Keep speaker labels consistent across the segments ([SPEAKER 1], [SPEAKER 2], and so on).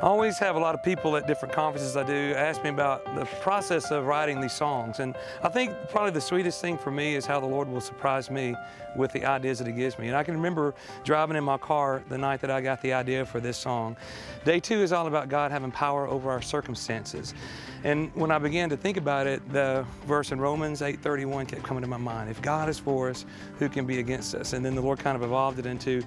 [SPEAKER 1] I always have a lot of people at different conferences I do ask me about the process of writing these songs. And I think probably the sweetest thing for me is how the Lord will surprise me with the ideas that He gives me. And I can remember driving in my car the night that I got the idea for this song. Day 2 is all about God having power over our circumstances. And when I began to think about it, the verse in Romans 8:31 kept coming to my mind. If God is for us, who can be against us? And then the Lord kind of evolved it into,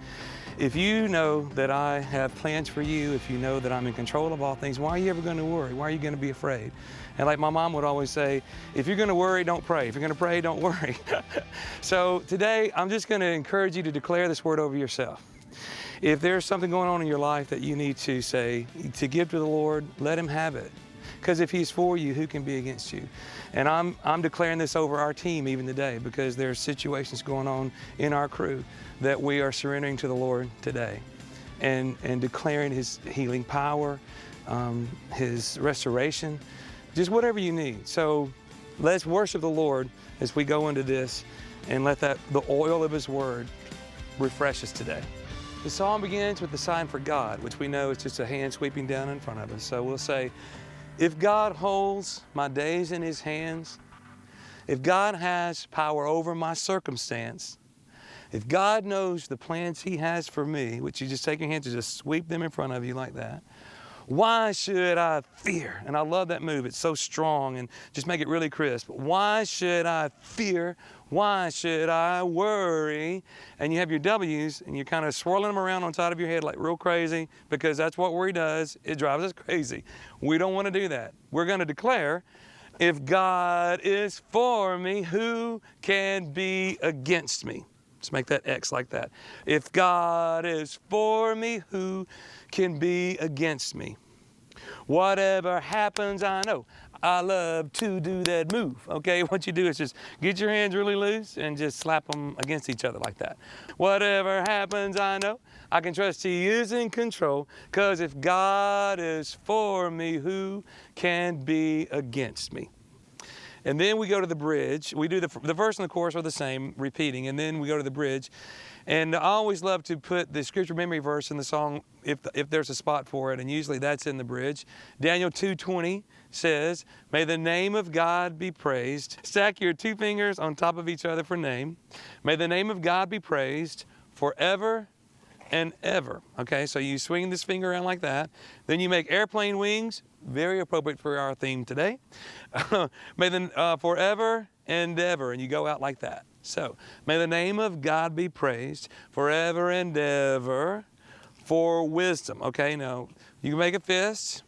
[SPEAKER 1] if you know that I have plans for you, if you know that I'm in control of all things, why are you ever going to worry? Why are you going to be afraid? And like my mom would always say, if you're going to worry, don't pray. If you're going to pray, don't worry. So today, I'm just going to encourage you to declare this word over yourself. If there's something going on in your life that you need to say, to give to the Lord, let Him have it. Because if He's for you, who can be against you? And I'm declaring this over our team even today, because there's situations going on in our crew that we are surrendering to the Lord today and declaring His healing power, His restoration, just whatever you need. So let's worship the Lord as we go into this and let the oil of His word refresh us today. The song begins with the sign for God, which we know is just a hand sweeping down in front of us. So we'll say, if God holds my days in His hands, if God has power over my circumstance, if God knows the plans He has for me, which you just take your hands and just sweep them in front of you like that, why should I fear? And I love that move. It's so strong, and just make it really crisp. Why should I fear? Why should I worry? And you have your W's, and you're kind of swirling them around on top of your head like real crazy, because that's what worry does. It drives us crazy. We don't want to do that. We're going to declare, if God is for me, who can be against me? Let's make that X like that. If God is for me, who can be against me? Whatever happens, I know I love to do that move. Okay, what you do is just get your hands really loose and just slap them against each other like that. Whatever happens, I know I can trust He is in control, because if God is for me, who can be against me? And then we go to the bridge. We do the verse and the chorus are the same, repeating, and then we go to the bridge. And I always love to put the scripture memory verse in the song if there's a spot for it, and usually that's in the bridge. Daniel 2:20 says, may the name of God be praised. Stack your two fingers on top of each other for name. May the name of God be praised forever and ever. Okay, so you swing this finger around like that. Then you make airplane wings, very appropriate for our theme today. May the forever and ever, and you go out like that. So, may the name of God be praised forever and ever for wisdom. Okay, now you can make a fist.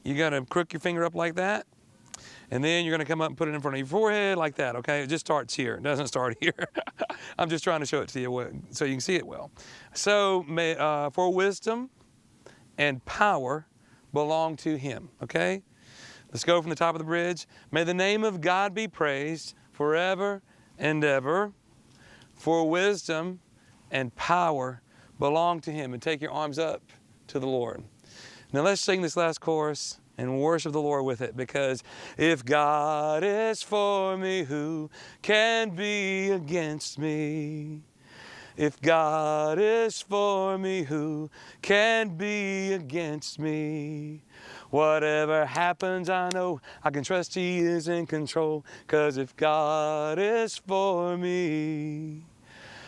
[SPEAKER 1] You're going to crook your finger up like that. And then you're going to come up and put it in front of your forehead like that, okay? It just starts here. It doesn't start here. I'm just trying to show it to you so you can see it well. So, may, for wisdom and power belong to Him, okay? Let's go from the top of the bridge. May the name of God be praised forever and ever. For wisdom and power belong to Him. And take your arms up to the Lord. Now let's sing this last chorus and worship the Lord with it, because if God is for me, who can be against me? If God is for me, who can be against me? Whatever happens, I know I can trust He is in control, 'cause if God is for me,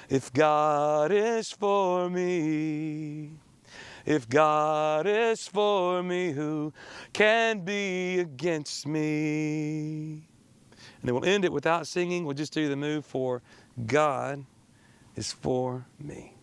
[SPEAKER 1] if God is for me, if God is for me, who can be against me? And then we'll end it without singing. We'll just do the move for God is for me.